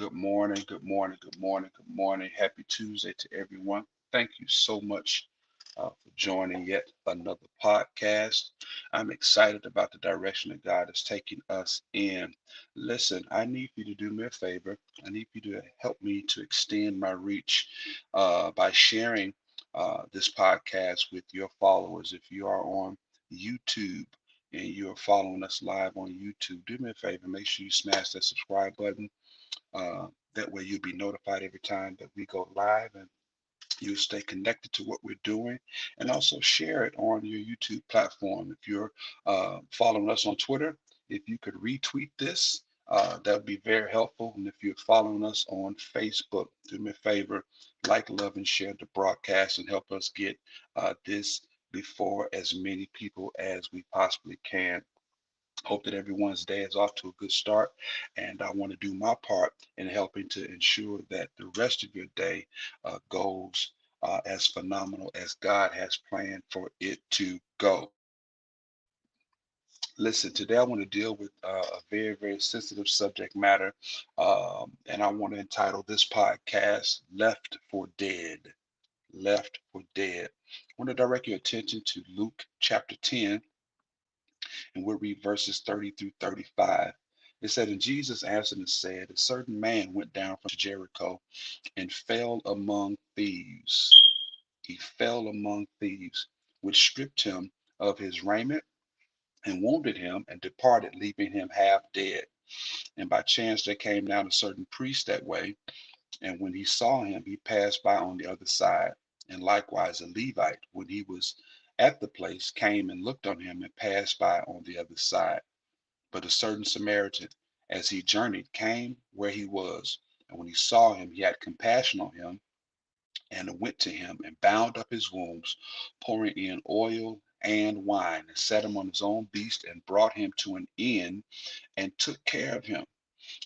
Good morning, good morning, good morning, good morning. Happy Tuesday to everyone. Thank you so much for joining yet another podcast. I'm excited about the direction that God is taking us in. Listen, I need you to do me a favor. I need you to help me to extend my reach by sharing this podcast with your followers. If you are on YouTube, and you're following us live on YouTube, do me a favor. Make sure you smash that subscribe button. uh, that way you'll be notified every time that we go live, and you'll stay connected to what we're doing, and also share it on your YouTube platform. If you're following us on Twitter, if you could retweet this, that would be very helpful. And if you're following us on Facebook, do me a favor, like, love, and share the broadcast and help us get this before as many people as we possibly can. Hope that everyone's day is off to a good start. And I want to do my part in helping to ensure that the rest of your day goes as phenomenal as God has planned for it to go. Listen, today I want to deal with a very, very sensitive subject matter. And I want to entitle this podcast Left for Dead. Left for Dead. I want to direct your attention to Luke chapter 10, and we'll read verses 30 through 35. It said, and Jesus answered and said, a certain man went down from Jericho and fell among thieves. He fell among thieves, which stripped him of his raiment and wounded him and departed, leaving him half dead. And by chance there came down a certain priest that way, and when he saw him, he passed by on the other side. And likewise a Levite, when he was at the place, came and looked on him and passed by on the other side. But a certain Samaritan, as he journeyed, came where he was. And when he saw him, he had compassion on him, and went to him and bound up his wounds, pouring in oil and wine, and set him on his own beast, and brought him to an inn, and took care of him.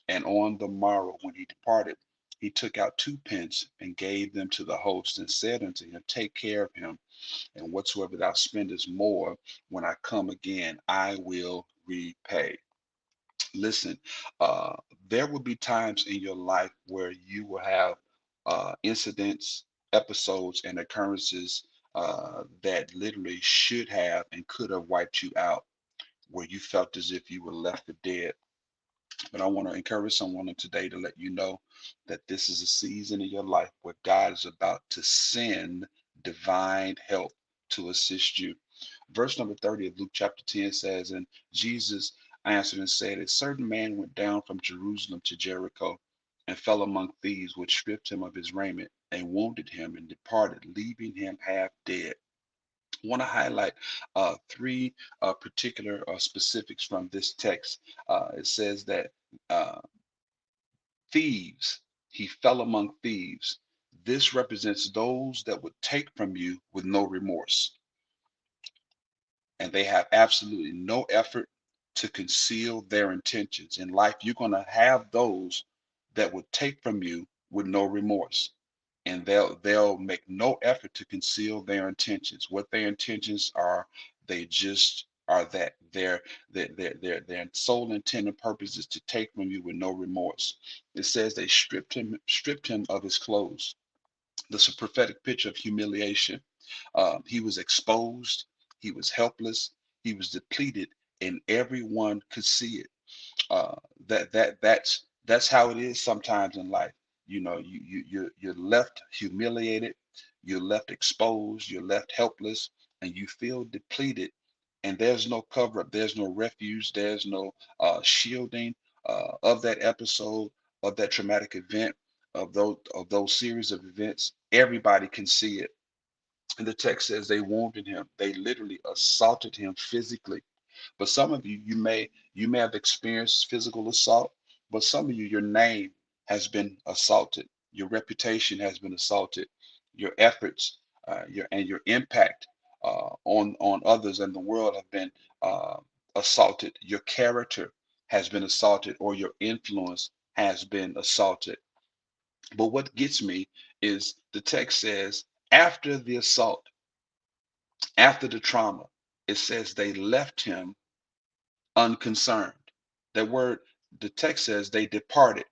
And on the morrow, when he departed, he took out 2 pence and gave them to the host, and said unto him, take care of him, and whatsoever thou spendest more, when I come again, I will repay. Listen, uh, there will be times in your life where you will have incidents, episodes, and occurrences that literally should have and could have wiped you out, where you felt as if you were left for dead. But I want to encourage someone today to let you know that this is a season in your life where God is about to send divine help to assist you. Verse number 30 of Luke chapter 10 says, and Jesus answered and said, a certain man went down from Jerusalem to Jericho and fell among thieves, which stripped him of his raiment and wounded him and departed, leaving him half dead. I want to highlight three particular specifics from this text. It says that uh, thieves, he fell among thieves. This represents those that would take from you with no remorse, and they have absolutely no effort to conceal their intentions. In life, you're going to have those that would take from you with no remorse, and they'll make no effort to conceal their intentions. What their intentions are, they just are that. Their sole intent and purpose is to take from you with no remorse. It says they stripped him of his clothes. This is a prophetic picture of humiliation. He was exposed, he was helpless, he was depleted, and everyone could see it. That's how it is sometimes in life. You know, you're left humiliated, you're left exposed, you're left helpless, and you feel depleted. And there's no cover up, there's no refuge, there's no shielding of that episode, of that traumatic event, of those series of events. Everybody can see it. And the text says they wounded him. They literally assaulted him physically. But some of you, you may have experienced physical assault, but some of you, your name has been assaulted, your reputation has been assaulted, your efforts, your impact on others and the world have been uh, assaulted. Your character has been assaulted, or your influence has been assaulted. But what gets me is the text says after the assault, after the trauma, it says they left him unconcerned. That word, the text says they departed.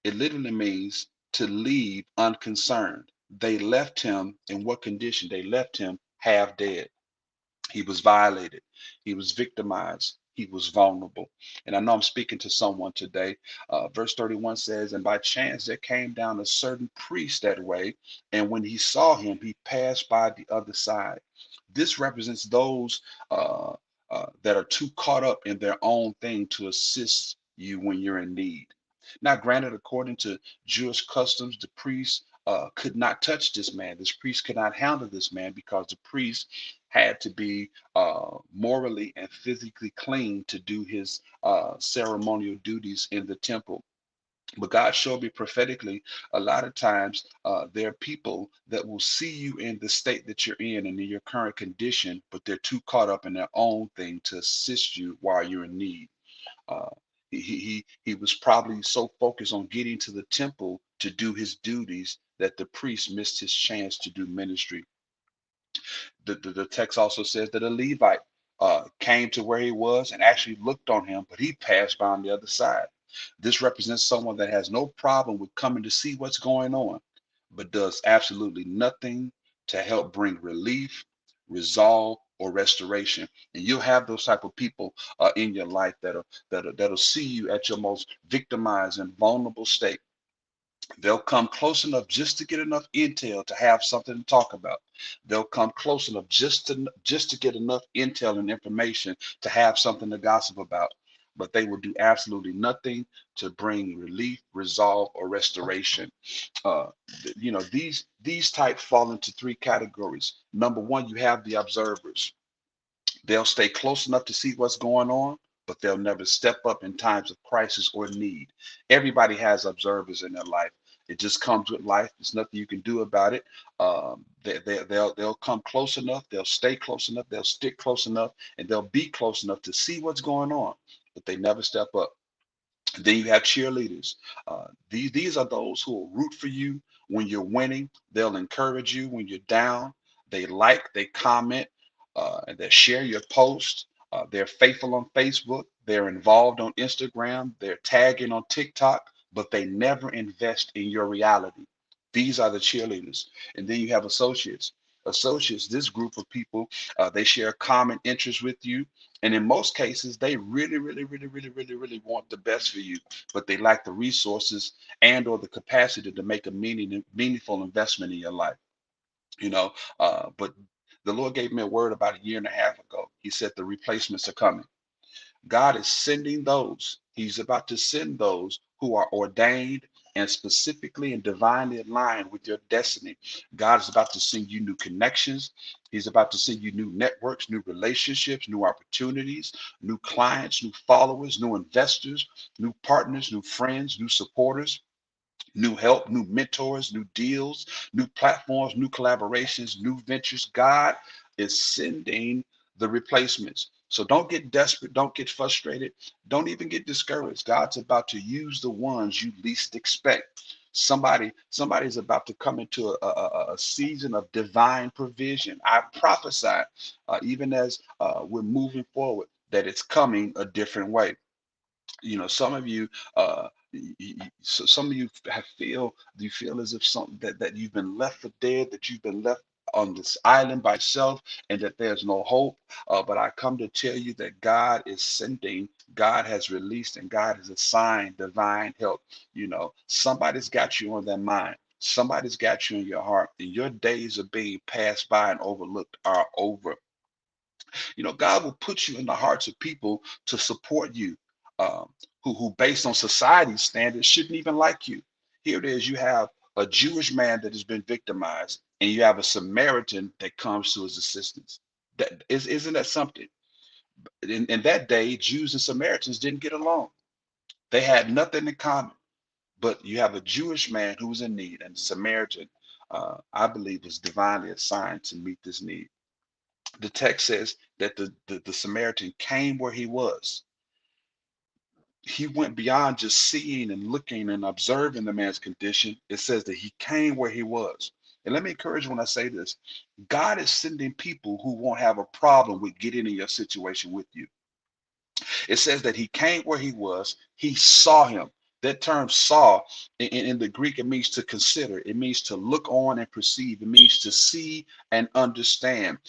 It literally means to leave unconcerned. They left him in what condition? They left him half dead. He was violated. He was victimized. He was vulnerable. And I know I'm speaking to someone today. Verse 31 says, and by chance there came down a certain priest that way, and when he saw him, he passed by the other side. This represents those that are too caught up in their own thing to assist you when you're in need. Now, granted, according to Jewish customs, the priest could not touch this man. This priest could not handle this man because the priest had to be morally and physically clean to do his ceremonial duties in the temple. But God showed me prophetically a lot of times there are people that will see you in the state that you're in and in your current condition, but they're too caught up in their own thing to assist you while you're in need. Uh, he was probably so focused on getting to the temple to do his duties that the priest missed his chance to do ministry. The text also says that a Levite came to where he was and actually looked on him, but he passed by on the other side. This represents someone that has no problem with coming to see what's going on, but does absolutely nothing to help bring relief, resolve, or restoration. And you'll have those type of people in your life that'll see you at your most victimized and vulnerable state. They'll come close enough just to get enough intel to have something to talk about. They'll come close enough just to get enough intel and information to have something to gossip about. But they will do absolutely nothing to bring relief, resolve, or restoration. Uh, these type fall into three categories. Number one, you have the observers. They'll stay close enough to see what's going on, but they'll never step up in times of crisis or need. Everybody has observers in their life. It just comes with life. There's nothing you can do about it. They'll come close enough. They'll stay close enough. They'll stick close enough, and they'll be close enough to see what's going on, but they never step up. Then you have cheerleaders. These are those who will root for you when you're winning. They'll encourage you when you're down. They comment, and they share your post. They're faithful on Facebook. They're involved on Instagram. They're tagging on TikTok, but they never invest in your reality. These are the cheerleaders. And then you have associates. Associates, this group of people, they share common interests with you. And in most cases, they really, really, really, really, really, really want the best for you, but they lack the resources and or the capacity to make a meaningful investment in your life. You know, but the Lord gave me a word about a year and a half ago. He said the replacements are coming. God is sending those, He's about to send those who are ordained and specifically and divinely aligned with your destiny. God is about to send you new connections. He's about to send you new networks, new relationships, new opportunities, new clients, new followers, new investors, new partners, new friends, new supporters, new help, new mentors, new deals, new platforms, new collaborations, new ventures. God is sending the replacements. So don't get desperate, don't get frustrated, don't even get discouraged. God's about to use the ones you least expect. Somebody's about to come into a season of divine provision. I prophesy, even as we're moving forward, that it's coming a different way. Some of you so some of you have feel do you feel as if something that you've been left for dead, that you've been left on this island by yourself, and that there's no hope. But I come to tell you that God is sending, God has released, and God has assigned divine help. Somebody's got you on their mind. Somebody's got you in your heart, and your days of being passed by and overlooked are over. God will put you in the hearts of people to support you, um, who, based on society's standards, shouldn't even like you. Here it is: you have a Jewish man that has been victimized, and you have a Samaritan that comes to his assistance. Isn't that something? In that day, Jews and Samaritans didn't get along. They had nothing in common. But you have a Jewish man who was in need, and a Samaritan, I believe, was divinely assigned to meet this need. The text says that the Samaritan came where he was. He went beyond just seeing and looking and observing the man's condition. It says that he came where he was. And let me encourage you when I say this: God is sending people who won't have a problem with getting in your situation with you. It says that he came where he was, he saw him. That term saw in the Greek, it means to consider, it means to look on and perceive, it means to see and understand.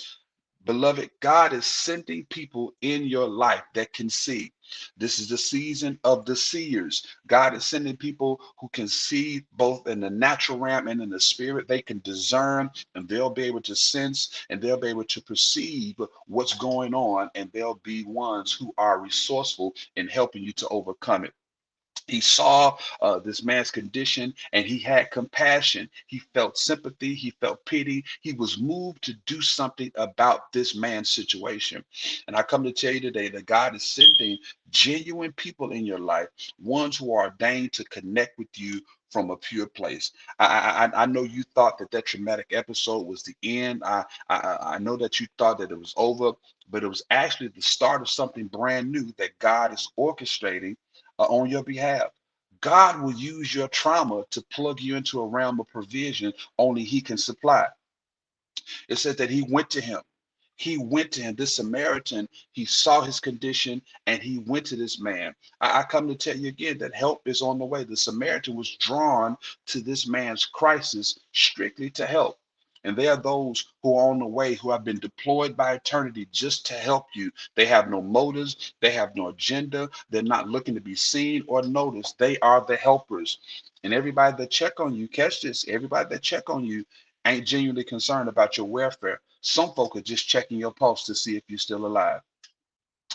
Beloved, God is sending people in your life that can see. This is the season of the seers. God is sending people who can see both in the natural realm and in the spirit. They can discern and they'll be able to sense and they'll be able to perceive what's going on, and they'll be ones who are resourceful in helping you to overcome it. He saw this man's condition and he had compassion. He felt sympathy. He felt pity. He was moved to do something about this man's situation. And I come to tell you today that God is sending genuine people in your life, ones who are ordained to connect with you from a pure place. I know you thought that that traumatic episode was the end. I know that you thought that it was over, but it was actually the start of something brand new that God is orchestrating on your behalf. God will use your trauma to plug you into a realm of provision only He can supply. It says that He went to him. He went to him. This Samaritan, he saw his condition and he went to this man. I come to tell you again that help is on the way. The Samaritan was drawn to this man's crisis strictly to help. And there are those who are on the way who have been deployed by eternity just to help you. They have no motives, they have no agenda, they're not looking to be seen or noticed. They are the helpers. And everybody that check on you, catch this, everybody that check on you ain't genuinely concerned about your welfare. Some folk are just checking your pulse to see if you're still alive.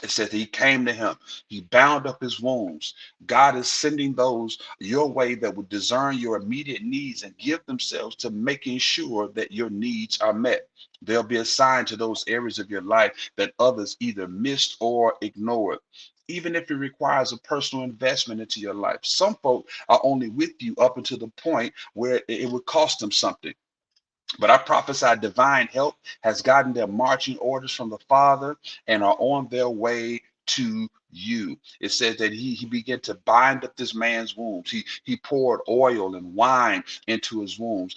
It says he came to him. He bound up his wounds. God is sending those your way that would discern your immediate needs and give themselves to making sure that your needs are met. They'll be assigned to those areas of your life that others either missed or ignored. Even if it requires a personal investment into your life, some folk are only with you up until the point where it would cost them something. But I prophesy divine help has gotten their marching orders from the Father and are on their way to you. It says that he began to bind up this man's wounds. He poured oil and wine into his wounds.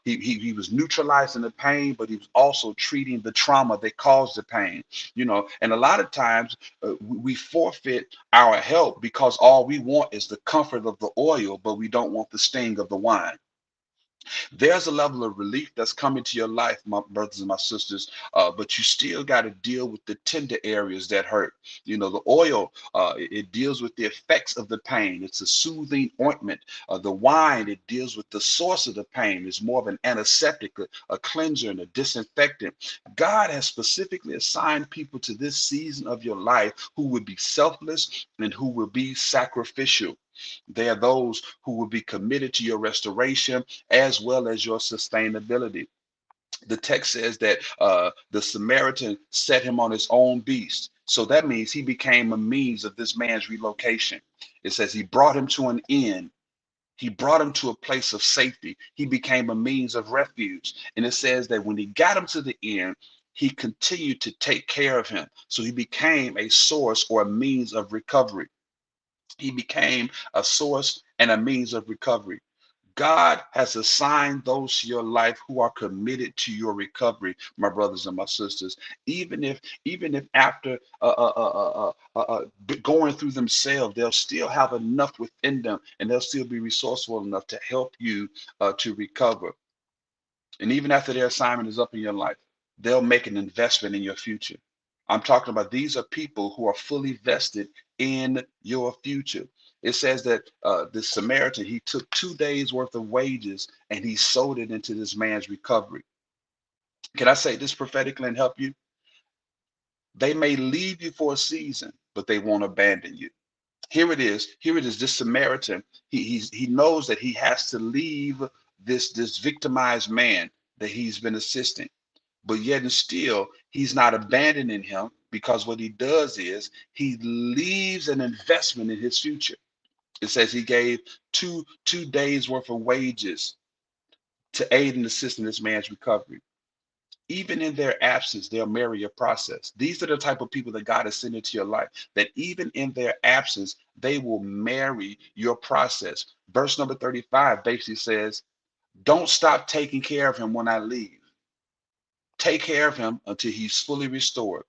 He was neutralizing the pain, but he was also treating the trauma that caused the pain. You know, and a lot of times we forfeit our help because all we want is the comfort of the oil, but we don't want the sting of the wine. There's a level of relief that's coming to your life, my brothers and my sisters, but you still got to deal with the tender areas that hurt. You know, the oil, it deals with the effects of the pain. It's a soothing ointment. The wine, it deals with the source of the pain. It's more of an antiseptic, a cleanser, and a disinfectant. God has specifically assigned people to this season of your life who would be selfless and who will be sacrificial. They are those who will be committed to your restoration as well as your sustainability. The text says that the Samaritan set him on his own beast. So that means he became a means of this man's relocation. It says he brought him to an inn. He brought him to a place of safety. He became a means of refuge. And it says that when he got him to the inn, he continued to take care of him. So he became a source or a means of recovery. He became a source and a means of recovery. God has assigned those to your life who are committed to your recovery, my brothers and my sisters. Even if after going through themselves, they'll still have enough within them, and they'll still be resourceful enough to help you to recover. And even after their assignment is up in your life, they'll make an investment in your future. I'm talking about these are people who are fully vested in your future. It says that the Samaritan, he took 2 days worth of wages and he sowed it into this man's recovery. Can I say this prophetically and help you? They may leave you for a season, but they won't abandon you. Here it is. Here it is. This Samaritan, he knows that he has to leave this victimized man that he's been assisting, but yet and still he's not abandoning him, because what he does is he leaves an investment in his future. It says he gave two days worth of wages to aid and assist in this man's recovery. Even in their absence, they'll marry your process. These are the type of people that God has sent into your life, that even in their absence, they will marry your process. Verse number 35 basically says, don't stop taking care of him when I leave. Take care of him until he's fully restored.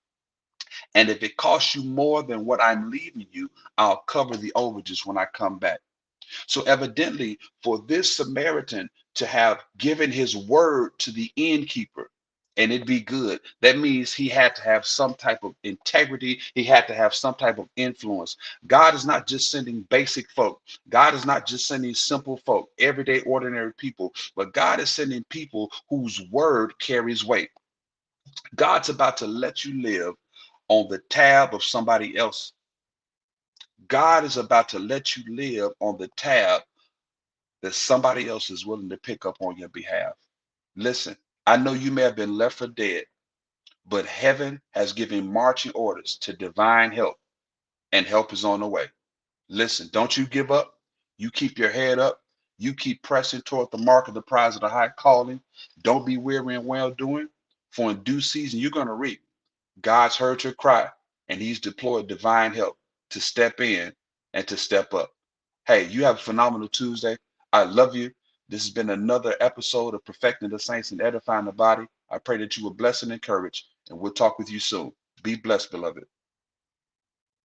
And if it costs you more than what I'm leaving you, I'll cover the overages when I come back. So evidently, for this Samaritan to have given his word to the innkeeper and it be good, that means he had to have some type of integrity. He had to have some type of influence. God is not just sending basic folk. God is not just sending simple folk, everyday, ordinary people, but God is sending people whose word carries weight. God's about to let you live on the tab of somebody else. God is about to let you live on the tab that somebody else is willing to pick up on your behalf. Listen, I know you may have been left for dead, but heaven has given marching orders to divine help, and help is on the way. Listen, don't you give up. You keep your head up. You keep pressing toward the mark of the prize of the high calling. Don't be weary in well doing, for in due season you're going to reap. God's heard your cry, and he's deployed divine help to step in and to step up. Hey, you have a phenomenal Tuesday. I love you. This has been another episode of Perfecting the Saints and Edifying the Body. I pray that you were blessed and encouraged, and we'll talk with you soon. Be blessed, beloved.